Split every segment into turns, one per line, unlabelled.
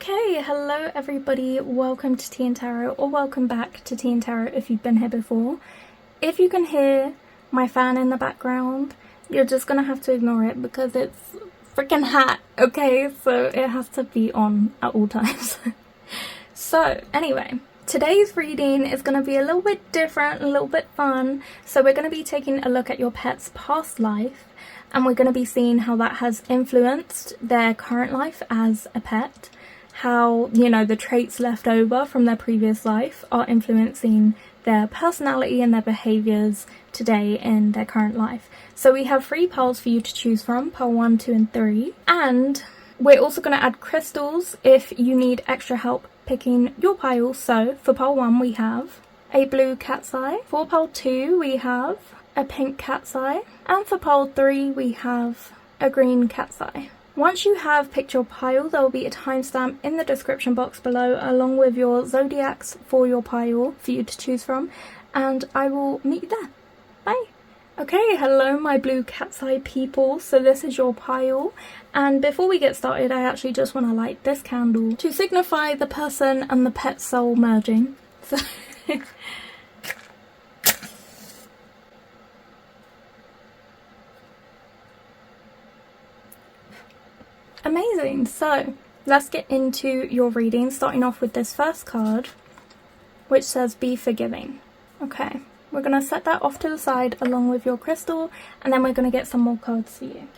Okay, hello everybody, welcome to TìandTarot, or welcome back to TìandTarot if you've been here before. If you can hear my fan in the background, you're just gonna have to ignore it because it's freaking hot, okay? So it has to be on at all times. So anyway, today's reading is going to be a little bit different, a little bit fun. So we're going to be taking a look at your pet's past life, and we're going to be seeing how that has influenced their current life as a pet. How, you know, the traits left over from their previous life are influencing their personality and their behaviours today in their current life. So we have 3 piles for you to choose from, pile 1, 2 and 3. And we're also going to add crystals if you need extra help picking your pile. So for pile 1 we have a blue cat's eye, for pile 2 we have a pink cat's eye, and for pile 3 we have a green cat's eye. Once you have picked your pile, there will be a timestamp in the description box below along with your zodiacs for your pile for you to choose from, and I will meet you there. Bye! Okay, hello my blue cat's eye people, so this is your pile, and before we get started I actually just want to light this candle to signify the person and the pet soul merging. So amazing, so let's get into your reading, starting off with this first card, which says be forgiving. Okay, we're going to set that off to the side along with your crystal, and then we're going to get some more cards for you.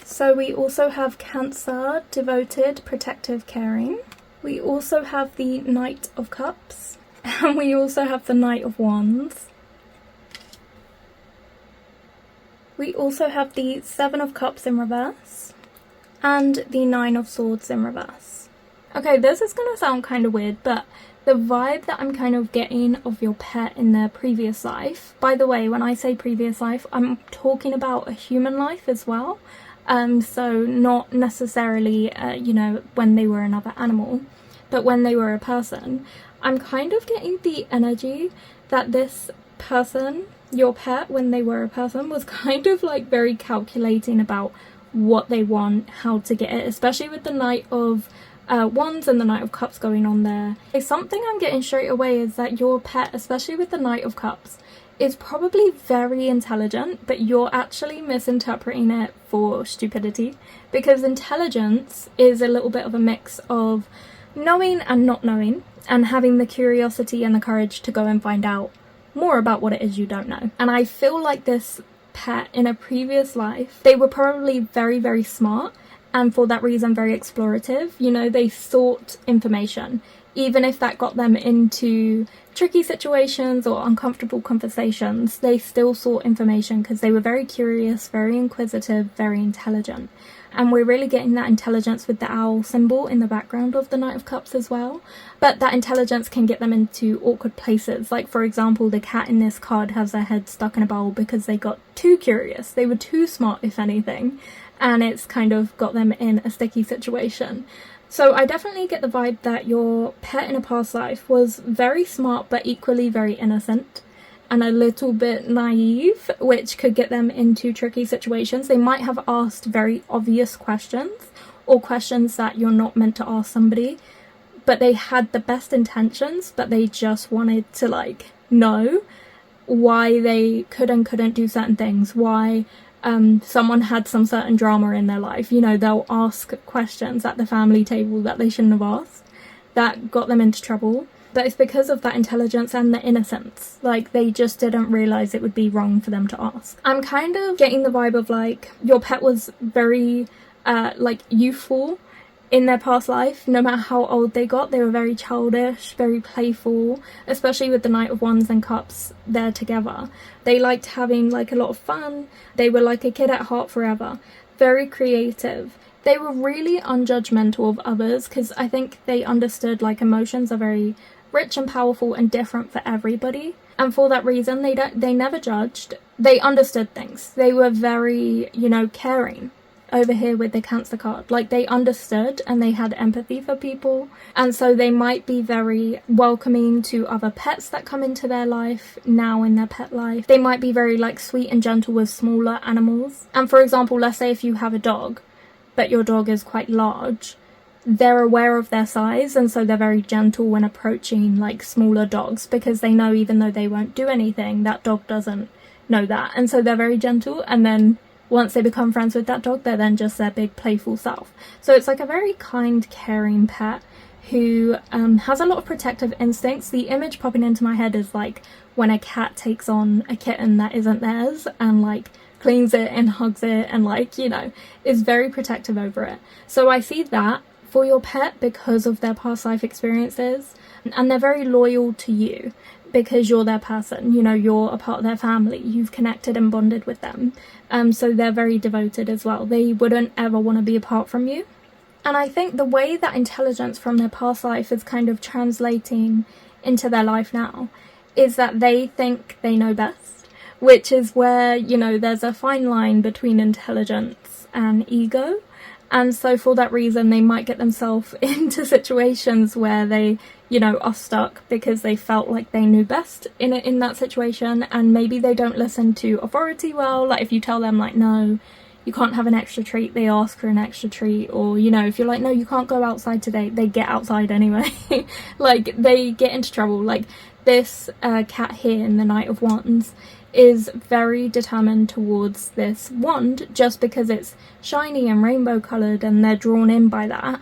So we also have Cancer, devoted, protective, caring. We also have the Knight of Cups, and we also have the Knight of Wands. We also have the 7 of Cups in reverse, and the 9 of Swords in reverse. Okay, this is going to sound kind of weird, but the vibe that I'm kind of getting of your pet in their previous life, by the way, when I say previous life, I'm talking about a human life as well, so not necessarily, you know, when they were another animal, but when they were a person. I'm kind of getting the energy that this person, your pet, when they were a person, was kind of like very calculating about what they want, how to get it, especially with the Knight of Wands and the Knight of Cups going on there. Something I'm getting straight away is that your pet, especially with the Knight of Cups, is probably very intelligent, but you're actually misinterpreting it for stupidity, because intelligence is a little bit of a mix of knowing and not knowing, and having the curiosity and the courage to go and find out more about what it is you don't know. And I feel like this pet in a previous life, they were probably very, very smart, and for that reason very explorative. You know, they sought information, even if that got them into tricky situations or uncomfortable conversations. They still sought information because they were very curious, very inquisitive, very intelligent. And we're really getting that intelligence with the owl symbol in the background of the Knight of Cups as well. But that intelligence can get them into awkward places. Like, for example, the cat in this card has their head stuck in a bowl because they got too curious. They were too smart, if anything. And it's kind of got them in a sticky situation. So I definitely get the vibe that your pet in a past life was very smart but equally very innocent and a little bit naive, which could get them into tricky situations. They might have asked very obvious questions, or questions that you're not meant to ask somebody, but they had the best intentions, but they just wanted to like know why they could and couldn't do certain things, why someone had some certain drama in their life. You know, they'll ask questions at the family table that they shouldn't have asked, that got them into trouble. But it's because of that intelligence and the innocence. Like, they just didn't realise it would be wrong for them to ask. I'm kind of getting the vibe of like, your pet was very like youthful in their past life. No matter how old they got, they were very childish, very playful, especially with the Knight of Wands and Cups there together. They liked having like a lot of fun. They were like a kid at heart forever, very creative. They were really unjudgmental of others, because I think they understood like emotions are very rich and powerful and different for everybody, and for that reason they never judged. They understood things. They were very, you know, caring. Over here with the Cancer card, like, they understood and they had empathy for people, and so they might be very welcoming to other pets that come into their life now in their pet life. They might be very like sweet and gentle with smaller animals. And for example, let's say if you have a dog but your dog is quite large, they're aware of their size, and so they're very gentle when approaching like smaller dogs, because they know even though they won't do anything, that dog doesn't know that, and so they're very gentle. And then once they become friends with that dog, they're then just their big playful self. So it's like a very kind, caring pet who has a lot of protective instincts. The image popping into my head is like when a cat takes on a kitten that isn't theirs and like cleans it and hugs it and like, you know, is very protective over it. So I see that for your pet because of their past life experiences, and they're very loyal to you because you're their person, you know, you're a part of their family, you've connected and bonded with them. So they're very devoted as well. They wouldn't ever want to be apart from you. And I think the way that intelligence from their past life is kind of translating into their life now is that they think they know best, which is where, you know, there's a fine line between intelligence and ego. And so for that reason, they might get themselves into situations where they, you know, are stuck because they felt like they knew best in that situation, and maybe they don't listen to authority well. Like if you tell them like, no, you can't have an extra treat, they ask for an extra treat. Or, you know, if you're like, no, you can't go outside today, they get outside anyway. Like they get into trouble. Like this cat here in the Knight of Wands is very determined towards this wand just because it's shiny and rainbow coloured and they're drawn in by that.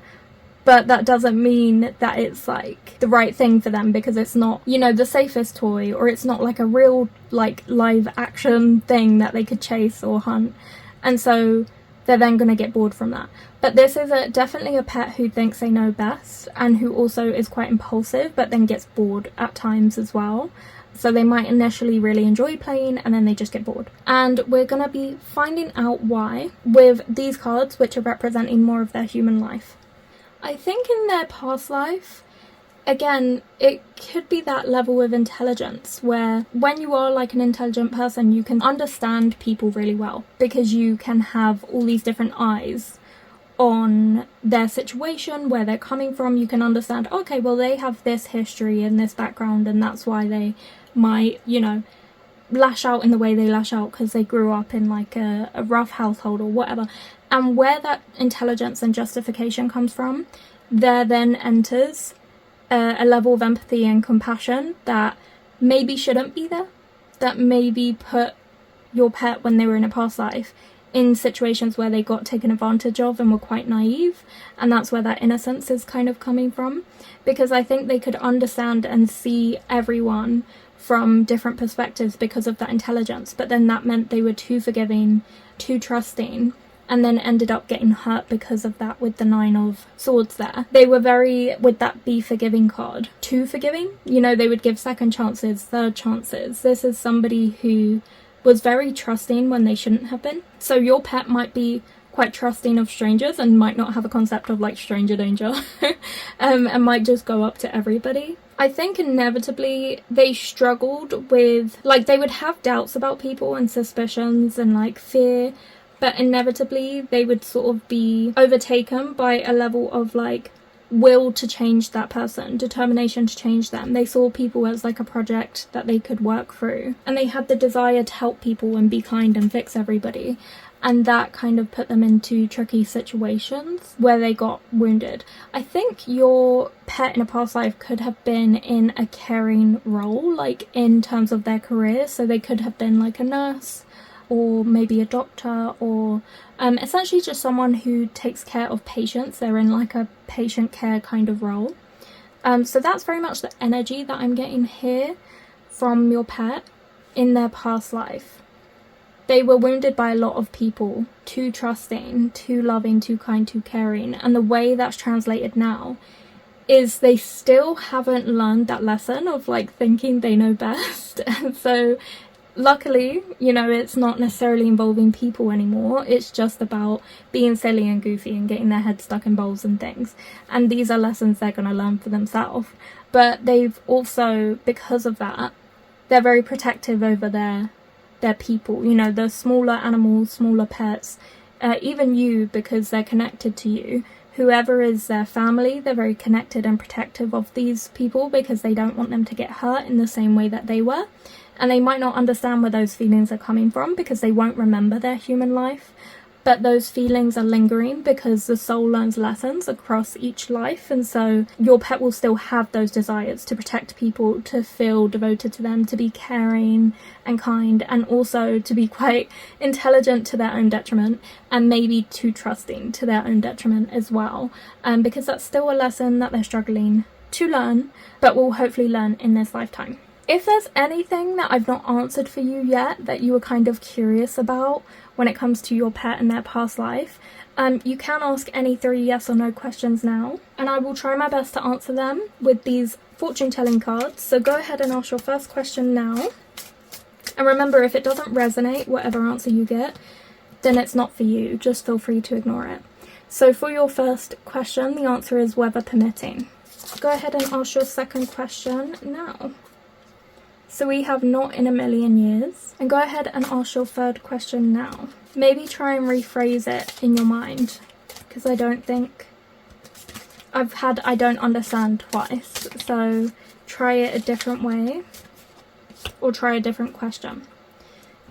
But that doesn't mean that it's like the right thing for them, because it's not, you know, the safest toy, or it's not like a real like live action thing that they could chase or hunt. And so they're then going to get bored from that. But this is definitely a pet who thinks they know best, and who also is quite impulsive but then gets bored at times as well. So they might initially really enjoy playing and then they just get bored. And we're going to be finding out why with these cards, which are representing more of their human life. I think in their past life, again, it could be that level of intelligence where when you are like an intelligent person, you can understand people really well because you can have all these different eyes on their situation, where they're coming from. You can understand, okay, well, they have this history and this background, and that's why they might, you know, lash out in the way they lash out because they grew up in like a rough household or whatever. And where that intelligence and justification comes from, there then enters a level of empathy and compassion that maybe shouldn't be there, that maybe put your pet when they were in a past life in situations where they got taken advantage of and were quite naive, and that's where that innocence is kind of coming from, because I think they could understand and see everyone from different perspectives because of that intelligence, but then that meant they were too forgiving, too trusting, and then ended up getting hurt because of that with the 9 of Swords there. They were very, with that be forgiving card, too forgiving. You know, they would give second chances, third chances. This is somebody who was very trusting when they shouldn't have been. So your pet might be quite trusting of strangers and might not have a concept of like stranger danger and might just go up to everybody. I think inevitably they struggled with, like, they would have doubts about people and suspicions and like fear, but inevitably they would sort of be overtaken by a level of like will to change that person, determination to change them. They saw people as like a project that they could work through, and they had the desire to help people and be kind and fix everybody. And that kind of put them into tricky situations where they got wounded. I think your pet in a past life could have been in a caring role, like in terms of their career. So they could have been like a nurse, or maybe a doctor, or essentially just someone who takes care of patients. They're in like a patient care kind of role. So that's very much the energy that I'm getting here from your pet in their past life. They were wounded by a lot of people, too trusting, too loving, too kind, too caring. And the way that's translated now is they still haven't learned that lesson of like thinking they know best. And so luckily, you know, it's not necessarily involving people anymore. It's just about being silly and goofy and getting their heads stuck in bowls and things. And these are lessons they're going to learn for themselves. But they've also, because of that, they're very protective over their people, you know, the smaller animals, smaller pets, even you, because they're connected to you. Whoever is their family, they're very connected and protective of these people because they don't want them to get hurt in the same way that they were. And they might not understand where those feelings are coming from because they won't remember their human life. but those feelings are lingering because the soul learns lessons across each life, and so your pet will still have those desires to protect people, to feel devoted to them, to be caring and kind, and also to be quite intelligent to their own detriment, and maybe too trusting to their own detriment as well, because that's still a lesson that they're struggling to learn, but will hopefully learn in this lifetime. If there's anything that I've not answered for you yet that you were kind of curious about when it comes to your pet and their past life, you can ask any 3 yes or no questions now, and I will try my best to answer them with these fortune telling cards. So go ahead and ask your first question now, and remember, if it doesn't resonate, whatever answer you get, then it's not for you. Just feel free to ignore it. So for your first question, the answer is weather permitting. Go ahead and ask your second question now. So we have not in a million years. And go ahead and ask your third question now. Maybe try and rephrase it in your mind, because I don't think I've had I don't understand twice. So try it a different way, or try a different question.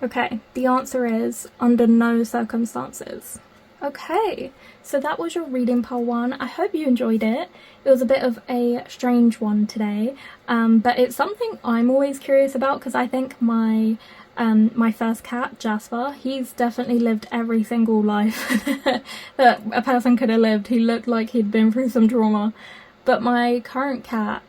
Okay, the answer is under no circumstances. Okay, so that was your reading pile 1. I hope you enjoyed it. It was a bit of a strange one today, but it's something I'm always curious about, because I think my first cat, Jasper, he's definitely lived every single life that a person could have lived. He looked like he'd been through some trauma. But my current cat,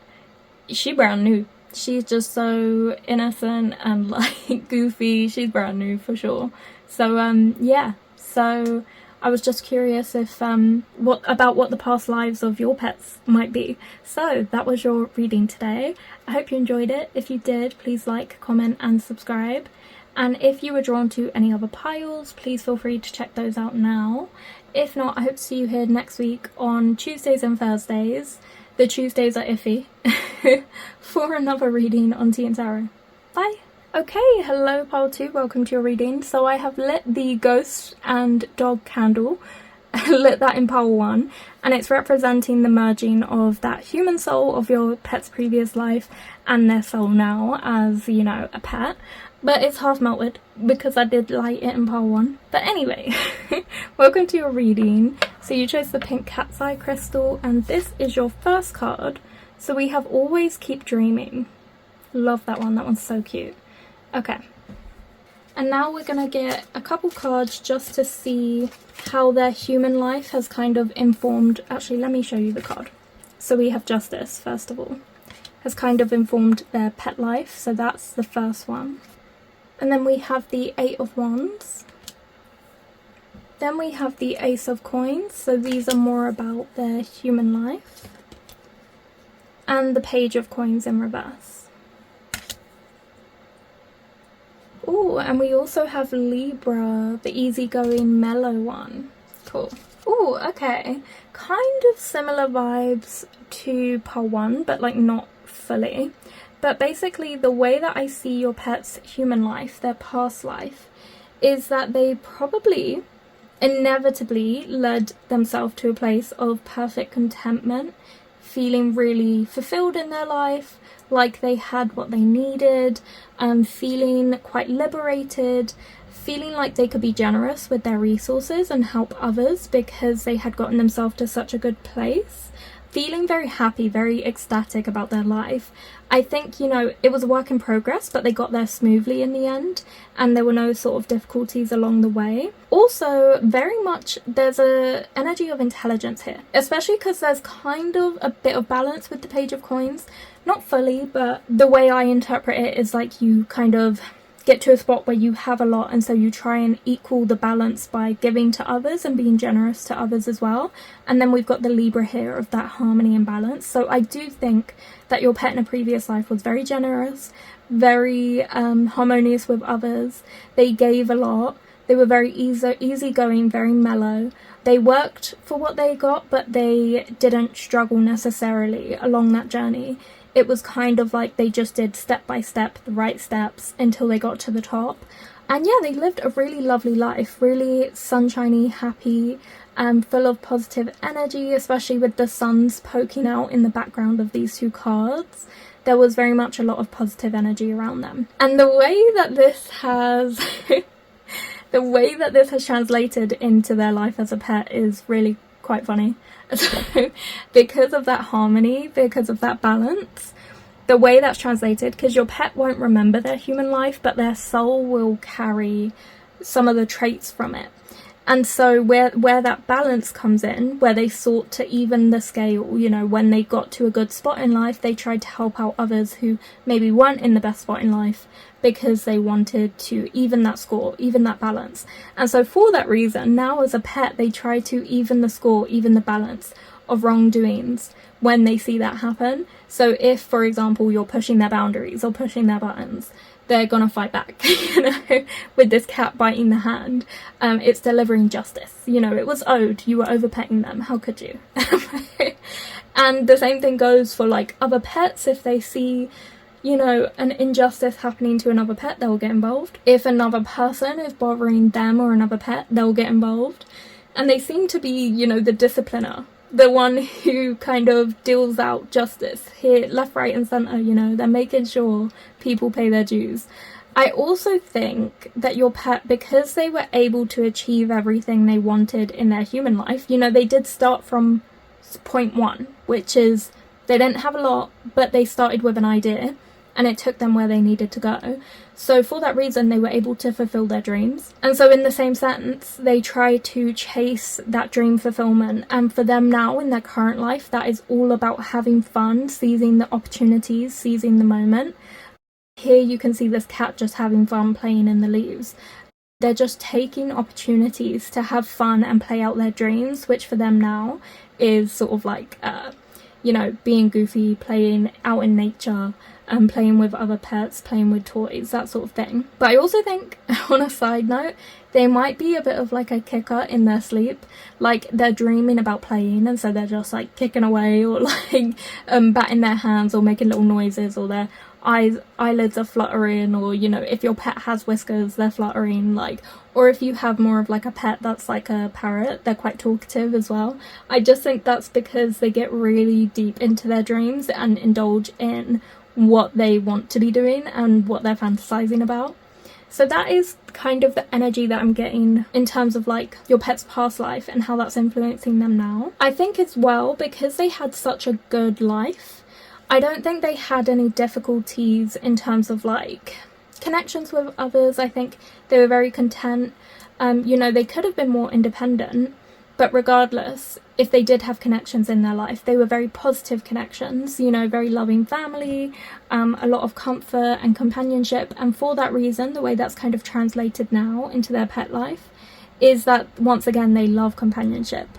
she brand new. She's just so innocent and like goofy. She's brand new for sure. So yeah, so I was just curious if what the past lives of your pets might be. So that was your reading today. I hope you enjoyed it. If you did, please like, comment and subscribe. And if you were drawn to any other piles, please feel free to check those out now. If not, I hope to see you here next week on Tuesdays and Thursdays. The Tuesdays are iffy for another reading on TìandTarot. Bye! Okay, hello pile 2, welcome to your reading. So I have lit the ghost and dog candle, lit that in pile 1, and it's representing the merging of that human soul of your pet's previous life and their soul now as, you know, a pet. But it's half melted because I did light it in pile 1. But anyway, welcome to your reading. So you chose the pink cat's eye crystal, and this is your first card. So we have always keep dreaming. Love that one, that one's so cute. Okay, and now we're gonna get a couple cards just to see how their human life has kind of informed. Actually, let me show you the card. So we have Justice, first of all, has kind of informed their pet life. So that's the first one. And then we have the 8 of Wands. Then we have the Ace of Coins. So these are more about their human life. And the Page of Coins in reverse. Oh, and we also have Libra, the easygoing, mellow one. Cool. Oh, okay. Kind of similar vibes to pile 1, but like not fully. But basically the way that I see your pet's human life, their past life, is that they probably inevitably led themselves to a place of perfect contentment, feeling really fulfilled in their life, like they had what they needed, feeling quite liberated, feeling like they could be generous with their resources and help others because they had gotten themselves to such a good place, feeling very happy, very ecstatic about their life. I think, you know, it was a work in progress, but they got there smoothly in the end, and there were no sort of difficulties along the way. Also, very much there's a energy of intelligence here, especially because there's kind of a bit of balance with the Page of Coins. Not fully, but the way I interpret it is like you kind of get to a spot where you have a lot, and so you try and equal the balance by giving to others and being generous to others as well. And then we've got the Libra here of that harmony and balance. So I do think that your pet in a previous life was very generous, very harmonious with others. They gave a lot. They were very easygoing, very mellow. They worked for what they got, but they didn't struggle necessarily along that journey. It was kind of like they just did step by step the right steps until they got to the top. And yeah, they lived a really lovely life, really sunshiny, happy, full of positive energy, especially with the suns poking out in the background of these 2 cards. There was very much a lot of positive energy around them. And the way that this has the way that this has translated into their life as a pet is really quite funny. So because of that harmony, because of that balance, the way that's translated, because your pet won't remember their human life, but their soul will carry some of the traits from it. And so where that balance comes in, where they sought to even the scale, you know, when they got to a good spot in life, they tried to help out others who maybe weren't in the best spot in life, because they wanted to even that score, even that balance. And so for that reason, now as a pet, they try to even the score, even the balance of wrongdoings when they see that happen. So if, for example, you're pushing their boundaries or pushing their buttons, they're gonna fight back, you know, with this cat biting the hand. It's delivering justice. You know, it was owed. You were overpetting them. How could you? And the same thing goes for like other pets. If they see, you know, an injustice happening to another pet, they'll get involved. If another person is bothering them or another pet, they'll get involved. And they seem to be, you know, the discipliner, the one who kind of deals out justice here, left, right and centre. You know, they're making sure people pay their dues. I also think that your pet, because they were able to achieve everything they wanted in their human life, you know, they did start from point one, which is they didn't have a lot, but they started with an idea and it took them where they needed to go. So for that reason, they were able to fulfill their dreams. And so in the same sense, they try to chase that dream fulfillment. And for them now in their current life, that is all about having fun, seizing the opportunities, seizing the moment. Here you can see this cat just having fun playing in the leaves. They're just taking opportunities to have fun and play out their dreams, which for them now is sort of like, you know, being goofy, playing out in nature, and playing with other pets, playing with toys, that sort of thing. But I also think, on a side note, they might be a bit of like a kicker in their sleep. Like they're dreaming about playing, and so they're just like kicking away or like batting their hands or making little noises, or their eyelids are fluttering, or, you know, if your pet has whiskers, they're fluttering, like, or if you have more of like a pet that's like a parrot, they're quite talkative as well. I just think that's because they get really deep into their dreams and indulge in what they want to be doing and what they're fantasizing about. So that is kind of the energy that I'm getting in terms of like your pet's past life and how that's influencing them now. I think as well, because they had such a good life, I don't think they had any difficulties in terms of like connections with others. I think they were very content. You know, they could have been more independent, but regardless, if they did have connections in their life, they were very positive connections, you know, very loving family, a lot of comfort and companionship. And for that reason, the way that's kind of translated now into their pet life is that, once again, they love companionship.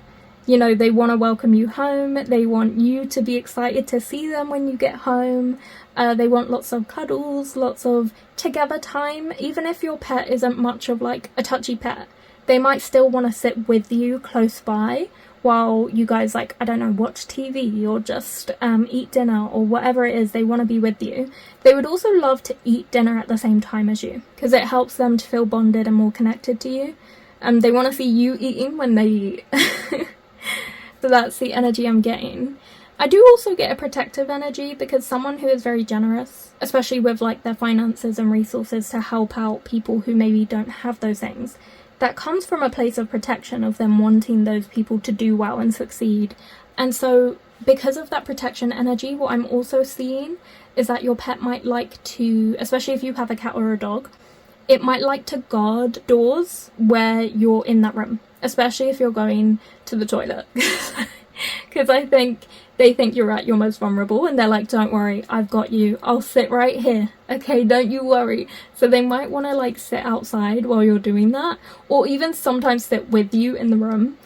You know, they want to welcome you home. They want you to be excited to see them when you get home. They want lots of cuddles, lots of together time. Even if your pet isn't much of like a touchy pet, they might still want to sit with you close by while you guys, like, I don't know, watch TV or just eat dinner or whatever it is. They want to be with you. They would also love to eat dinner at the same time as you, because it helps them to feel bonded and more connected to you. They want to see you eating when they eat. So that's the energy I'm getting. I do also get a protective energy, because someone who is very generous, especially with like their finances and resources to help out people who maybe don't have those things, that comes from a place of protection, of them wanting those people to do well and succeed. And so because of that protection energy, what I'm also seeing is that your pet might like to, especially if you have a cat or a dog, it might like to guard doors where you're in that room, especially if you're going to the toilet. Because I think they think you're at your most vulnerable, and they're like, don't worry, I've got you, I'll sit right here, okay, don't you worry. So they might want to like sit outside while you're doing that, or even sometimes sit with you in the room,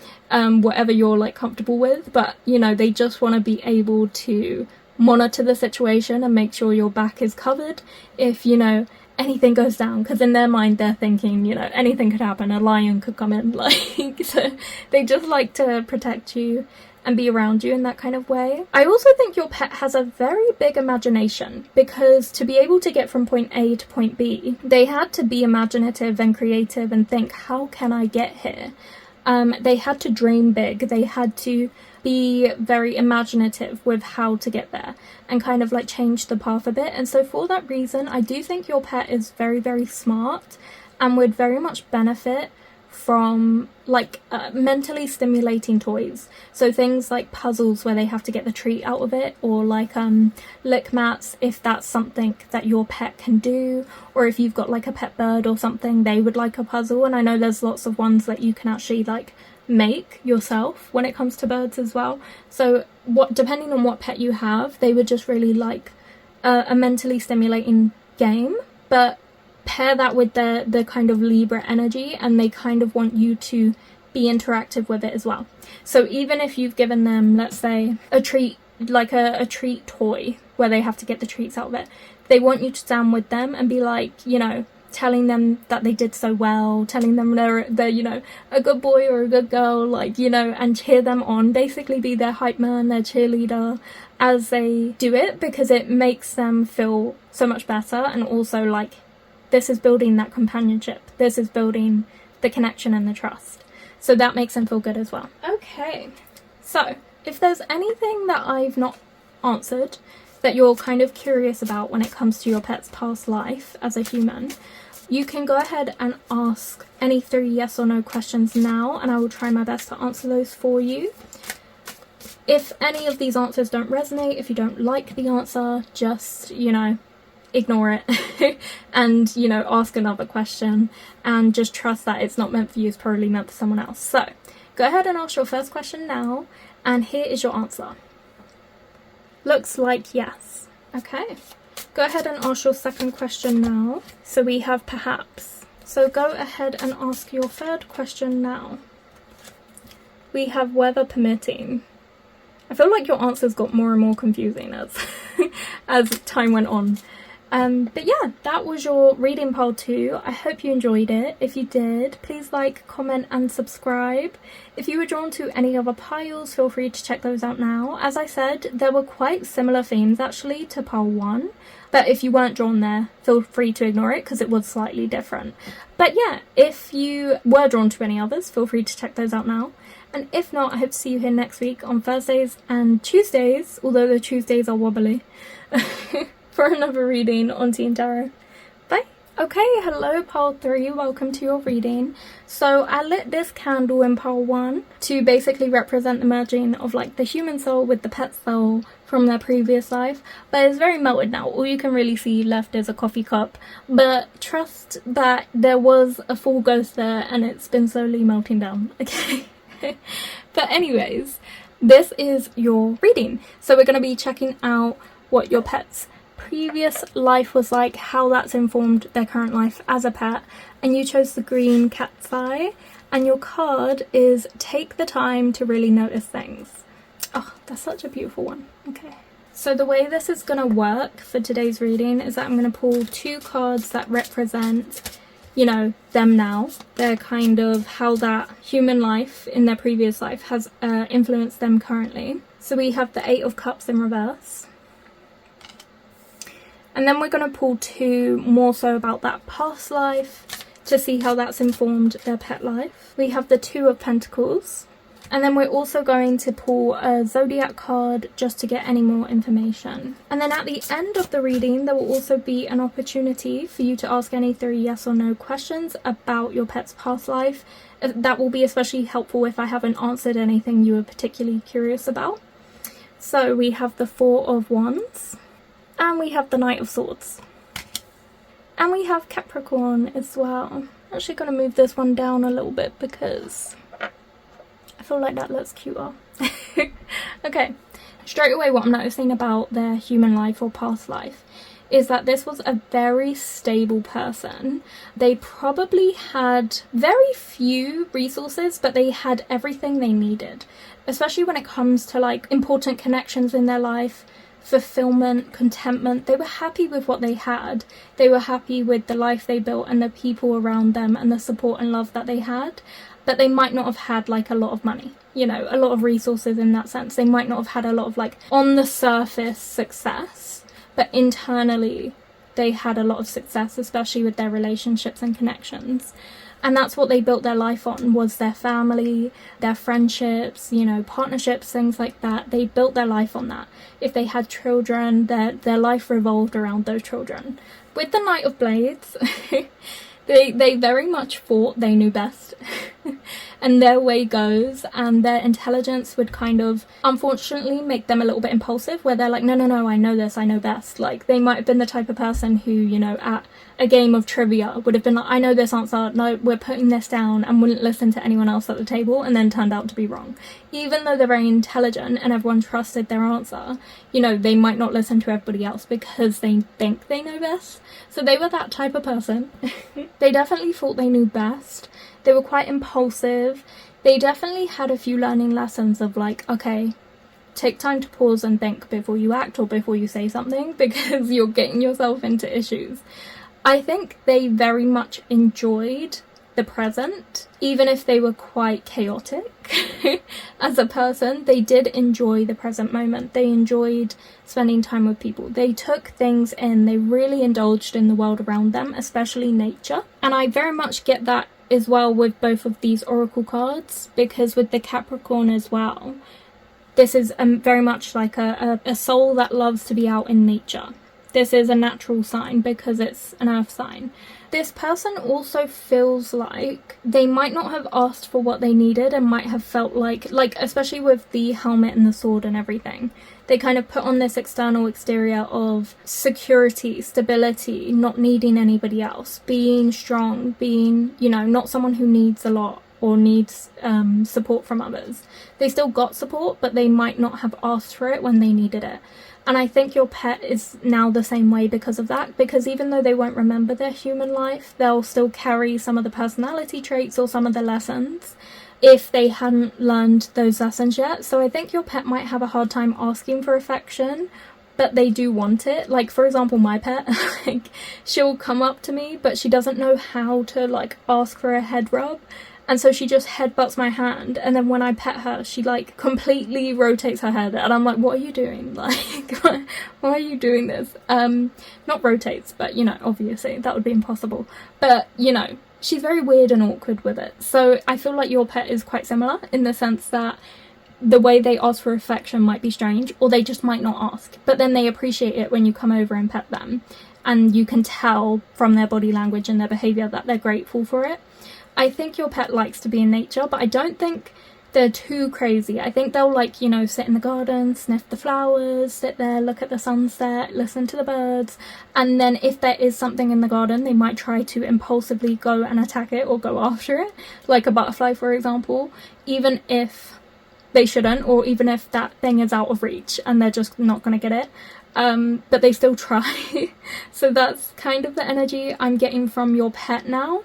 whatever you're like comfortable with. But you know, they just want to be able to monitor the situation and make sure your back is covered if, you know, anything goes down, because in their mind they're thinking, you know, anything could happen, a lion could come in, like, so they just like to protect you and be around you in that kind of way. I also think your pet has a very big imagination, because to be able to get from point A to point B, they had to be imaginative and creative and think, how can I get here? They had to dream big. They had to be very imaginative with how to get there and kind of like change the path a bit. And so for that reason, I do think your pet is very, very smart. and would very much benefit from like mentally stimulating toys. So things like puzzles where they have to get the treat out of it, or like lick mats if that's something that your pet can do, or if you've got like a pet bird or something, they would like a puzzle. And I know there's lots of ones that you can actually like make yourself when it comes to birds as well. So depending on what pet you have, they would just really like a mentally stimulating game, but pair that with the kind of Libra energy, and they kind of want you to be interactive with it as well. So even if you've given them, let's say, a treat, like a treat toy where they have to get the treats out of it, they want you to stand with them and be like, you know, telling them that they did so well, telling them they're you know, a good boy or a good girl, like, you know, and cheer them on, basically be their hype man, their cheerleader as they do it, because it makes them feel so much better. And also, like, this is building that companionship. This is building the connection and the trust. So that makes them feel good as well. Okay, so if there's anything that I've not answered that you're kind of curious about when it comes to your pet's past life as a human, you can go ahead and ask any 3 yes or no questions now, and I will try my best to answer those for you. If any of these answers don't resonate, if you don't like the answer, just, you know, ignore it and, you know, ask another question, and just trust that it's not meant for you, it's probably meant for someone else. So go ahead and ask your first question now, and here is your answer. Looks like yes. Okay, go ahead and ask your second question now. So we have perhaps. So go ahead and ask your third question now. We have weather permitting. I feel like your answers got more and more confusing as as time went on. But yeah, that was your reading pile 2. I hope you enjoyed it. If you did, please like, comment and subscribe. If you were drawn to any other piles, feel free to check those out now. As I said, there were quite similar themes actually to pile 1, but if you weren't drawn there, feel free to ignore it because it was slightly different. But yeah, if you were drawn to any others, feel free to check those out now. And if not, I hope to see you here next week on Thursdays and Tuesdays, although the Tuesdays are wobbly. For another reading on TìandTarot. Bye. Okay, hello pile 3, welcome to your reading. So I lit this candle in pile 1 to basically represent the merging of like the human soul with the pet soul from their previous life, but it's very melted now. All you can really see left is a coffee cup, but trust that there was a full ghost there and it's been slowly melting down. Okay. But anyways, this is your reading. So we're going to be checking out what your pet's previous life was like, how that's informed their current life as a pet, and you chose the green cat's eye, and your card is take the time to really notice things. Oh, that's such a beautiful one. Okay, so the way this is gonna work for today's reading is that I'm gonna pull 2 cards that represent, you know, them now. They're kind of how that human life in their previous life has influenced them currently. So we have the 8 of Cups in reverse. And then we're going to pull 2 more so about that past life to see how that's informed their pet life. We have the 2 of Pentacles. And then we're also going to pull a zodiac card just to get any more information. And then at the end of the reading, there will also be an opportunity for you to ask any 3 yes or no questions about your pet's past life. That will be especially helpful if I haven't answered anything you were particularly curious about. So we have the 4 of Wands. And we have the Knight of Swords. And we have Capricorn as well. I'm actually going to move this one down a little bit because I feel like that looks cuter. Okay, straight away what I'm noticing about their human life or past life is that this was a very stable person. They probably had very few resources, but they had everything they needed, especially when it comes to like important connections in their life, fulfillment, contentment. They were happy with what they had. They were happy with the life they built and the people around them and the support and love that they had. But they might not have had like a lot of money, you know, a lot of resources in that sense. They might not have had a lot of like on the surface success, but internally they had a lot of success, especially with their relationships and connections. And that's what they built their life on, was their family, their friendships, you know, partnerships, things like that. They built their life on that. If they had children, their life revolved around those children. With the Knight of Blades, They very much thought they knew best. And their way goes, and their intelligence would kind of unfortunately make them a little bit impulsive, where they're like, no, I know this, I know best. Like, they might have been the type of person who, you know, at a game of trivia would have been like, I know this answer, no, we're putting this down, and wouldn't listen to anyone else at the table, and then turned out to be wrong. Even though they're very intelligent and everyone trusted their answer, you know, they might not listen to everybody else because they think they know best. So they were that type of person. They definitely thought they knew best. They were quite impulsive. They definitely had a few learning lessons of like, okay, take time to pause and think before you act or before you say something, because you're getting yourself into issues. I think they very much enjoyed the present, even if they were quite chaotic. As a person, they did enjoy the present moment. They enjoyed spending time with people. They took things in. They really indulged in the world around them, especially nature. And I very much get that as well with both of these oracle cards, because with the Capricorn as well, this is very much like a soul that loves to be out in nature. This is a natural sign because it's an earth sign. This person also feels like they might not have asked for what they needed, and might have felt like especially with the helmet and the sword and everything, they kind of put on this exterior of security, stability, not needing anybody else, being strong, being, you know, not someone who needs a lot or needs support from others. They still got support, but they might not have asked for it when they needed it. And I think your pet is now the same way because of that, because even though they won't remember their human life, they'll still carry some of the personality traits or some of the lessons if they hadn't learned those lessons yet. So I think your pet might have a hard time asking for affection, but they do want it. Like, for example, my pet, like, she'll come up to me, but she doesn't know how to, like, ask for a head rub. And so she just headbutts my hand, and then when I pet her, she like completely rotates her head, and I'm like, what are you doing? Like, why are you doing this? Not rotates, but you know, obviously that would be impossible. But you know, she's very weird and awkward with it. So I feel like your pet is quite similar in the sense that the way they ask for affection might be strange, or they just might not ask, but then they appreciate it when you come over and pet them, and you can tell from their body language and their behavior that they're grateful for it. I think your pet likes to be in nature, but I don't think they're too crazy. I think they'll, like, you know, sit in the garden, sniff the flowers, sit there, look at the sunset, listen to the birds, and then if there is something in the garden, they might try to impulsively go and attack it or go after it, like a butterfly, for example, even if they shouldn't, or even if that thing is out of reach and they're just not going to get it. But they still try. So that's kind of the energy I'm getting from your pet now,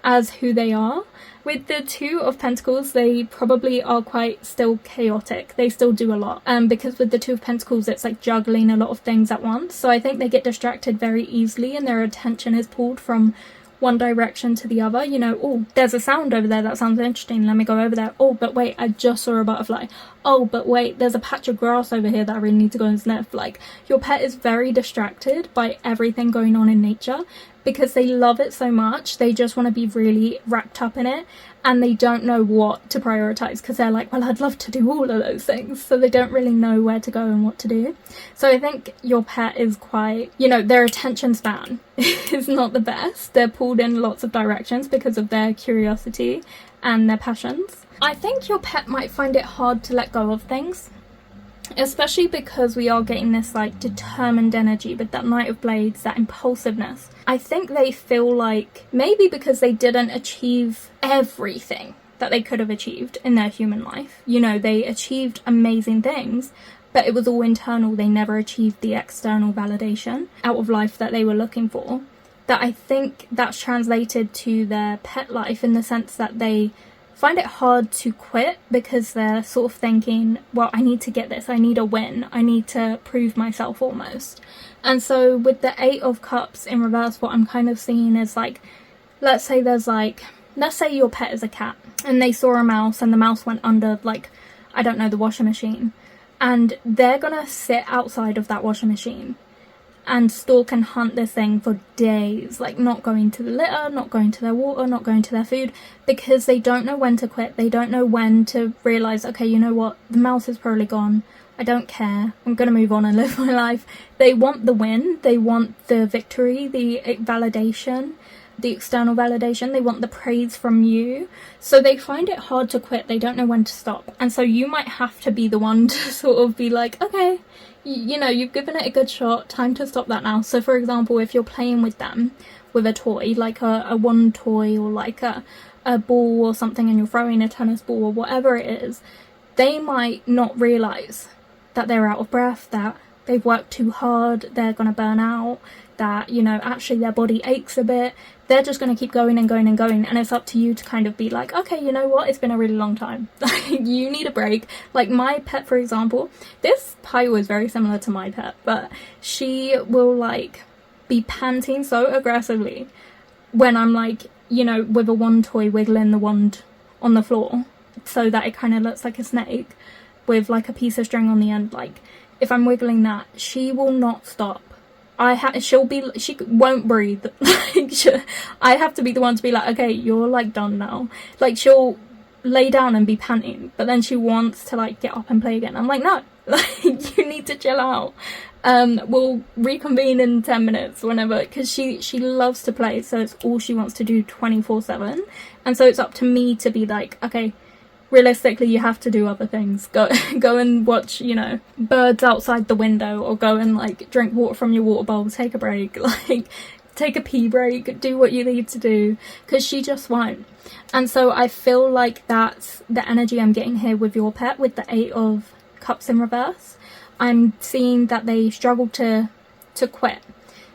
as who they are. With the Two of Pentacles, they probably are quite still chaotic. They still do a lot. Because with the Two of Pentacles, it's like juggling a lot of things at once. So I think they get distracted very easily, and their attention is pulled from one direction to the other. You know, oh, there's a sound over there that sounds interesting, let me go over there. Oh, but wait, I just saw a butterfly. Oh, but wait, there's a patch of grass over here that I really need to go and sniff. Like, your pet is very distracted by everything going on in nature, because they love it so much. They just want to be really wrapped up in it, and they don't know what to prioritize, because they're like, well, I'd love to do all of those things, so they don't really know where to go and what to do. So I think your pet is quite, you know, their attention span is not the best. They're pulled in lots of directions because of their curiosity and their passions. I think your pet might find it hard to let go of things, especially because we are getting this like determined energy with that Knight of Blades, that impulsiveness. I think they feel like maybe because they didn't achieve everything that they could have achieved in their human life, you know, they achieved amazing things, but it was all internal. They never achieved the external validation out of life that they were looking for. That I think that's translated to their pet life, in the sense that they find it hard to quit, because they're sort of thinking, well, I need to get this, I need a win, I need to prove myself almost. And so with the Eight of Cups in reverse, what I'm kind of seeing is like, let's say your pet is a cat, and they saw a mouse, and the mouse went under, like, I don't know, the washing machine, and they're gonna sit outside of that washing machine and stalk and hunt this thing for days, like not going to the litter, not going to their water, not going to their food, because they don't know when to quit. They don't know when to realise, okay, you know what, the mouse is probably gone, I don't care, I'm gonna move on and live my life. They want the win, they want the victory, the validation, the external validation, they want the praise from you, so they find it hard to quit. They don't know when to stop, and so you might have to be the one to sort of be like, okay, you know, you've given it a good shot, time to stop that now. So for example, if you're playing with them with a toy, like a wand toy, or like a ball or something, and you're throwing a tennis ball or whatever it is, they might not realise that they're out of breath, that they've worked too hard, they're gonna burn out, that, you know, actually their body aches a bit. They're just going to keep going and going and going, and it's up to you to kind of be like, okay, you know what, it's been a really long time. You need a break. Like my pet, for example, this Pio is very similar to my pet, but she will like be panting so aggressively when I'm like, you know, with a wand toy, wiggling the wand on the floor so that it kind of looks like a snake with like a piece of string on the end. Like if I'm wiggling that, she will not stop. She won't breathe. I have to be the one to be like, okay, you're like done now. Like she'll lay down and be panting, but then she wants to like get up and play again. I'm like, no, like you need to chill out. We'll reconvene in 10 minutes, whenever, because she loves to play, so it's all she wants to do 24/7. And so it's up to me to be like, okay, realistically, you have to do other things. Go and watch, you know, birds outside the window, or go and like drink water from your water bowl, take a break, like take a pee break, do what you need to do, because she just won't. And so I feel like that's the energy I'm getting here with your pet, with the 8 of Cups in reverse. I'm seeing that they struggle to quit.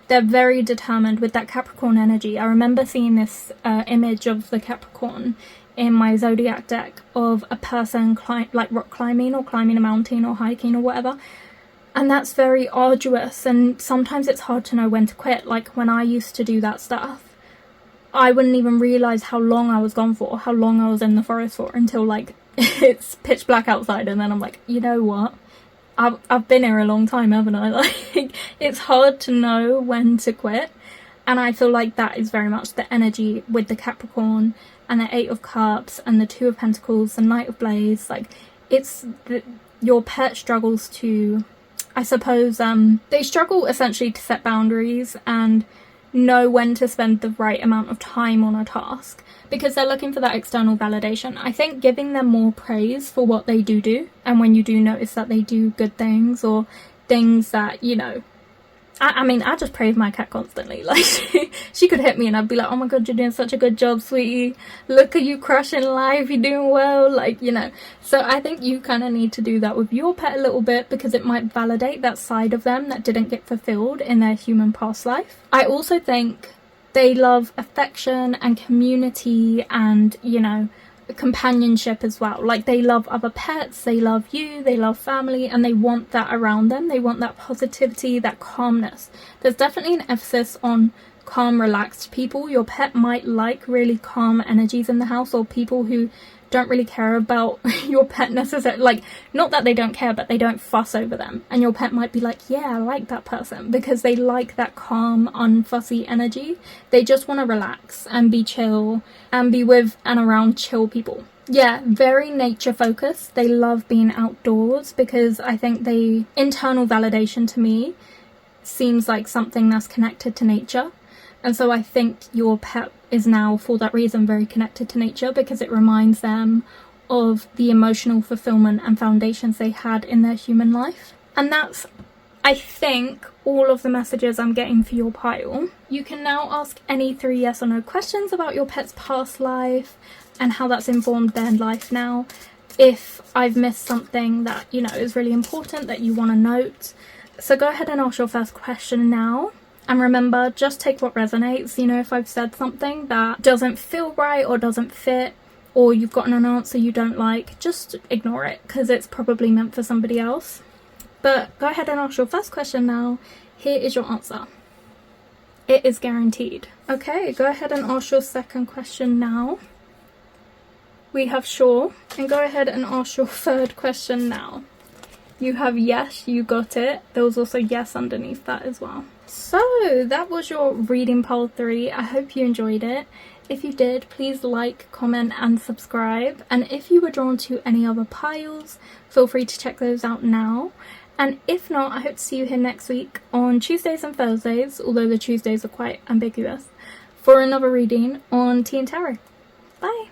They're very determined with that Capricorn energy. I remember seeing this image of the Capricorn in my zodiac deck, of a person like rock climbing, or climbing a mountain, or hiking, or whatever, and that's very arduous, and sometimes it's hard to know when to quit. Like when I used to do that stuff, I wouldn't even realise how long I was gone for, how long I was in the forest for, until like it's pitch black outside, and then I'm like, you know what, I've been here a long time, haven't I? Like it's hard to know when to quit. And I feel like that is very much the energy with the Capricorn, and the 8 of Cups, and the 2 of Pentacles, the Knight of Blades. Like it's your pet struggles to, I suppose, they struggle essentially to set boundaries and know when to spend the right amount of time on a task, because they're looking for that external validation. I think giving them more praise for what they do, and when you do notice that they do good things, or things that, you know, I mean, I just praise my cat constantly. Like, she could hit me and I'd be like, oh my god, you're doing such a good job, sweetie. Look at you crushing life, you're doing well. Like, you know. So I think you kind of need to do that with your pet a little bit, because it might validate that side of them that didn't get fulfilled in their human past life. I also think they love affection and community and, you know, companionship as well. Like they love other pets, they love you, they love family, and they want that around them. They want that positivity, that calmness. There's definitely an emphasis on calm, relaxed people. Your pet might like really calm energies in the house, or people who don't really care about your pet necessarily. Like, not that they don't care, but they don't fuss over them. And your pet might be like, yeah, I like that person, because they like that calm, unfussy energy. They just want to relax and be chill and be with and around chill people. Yeah, very nature focused. They love being outdoors, because I think internal validation to me seems like something that's connected to nature. And so I think your pet is now, for that reason, very connected to nature, because it reminds them of the emotional fulfillment and foundations they had in their human life. And that's, I think, all of the messages I'm getting for your pile. You can now ask any 3 yes or no questions about your pet's past life and how that's informed their life now. If I've missed something that, you know, is really important that you want to note. So go ahead and ask your first question now. And remember, just take what resonates. You know, if I've said something that doesn't feel right or doesn't fit, or you've gotten an answer you don't like, just ignore it, because it's probably meant for somebody else. But go ahead and ask your first question now. Here is your answer. It is guaranteed. Okay, go ahead and ask your second question now. We have sure. And go ahead and ask your third question now. You have yes, you got it. There was also yes underneath that as well. So that was your reading pile 3. I hope you enjoyed it. If you did, please like, comment and subscribe. And if you were drawn to any other piles, feel free to check those out now. And if not, I hope to see you here next week on Tuesdays and Thursdays, although the Tuesdays are quite ambiguous, for another reading on TìandTarot. Bye!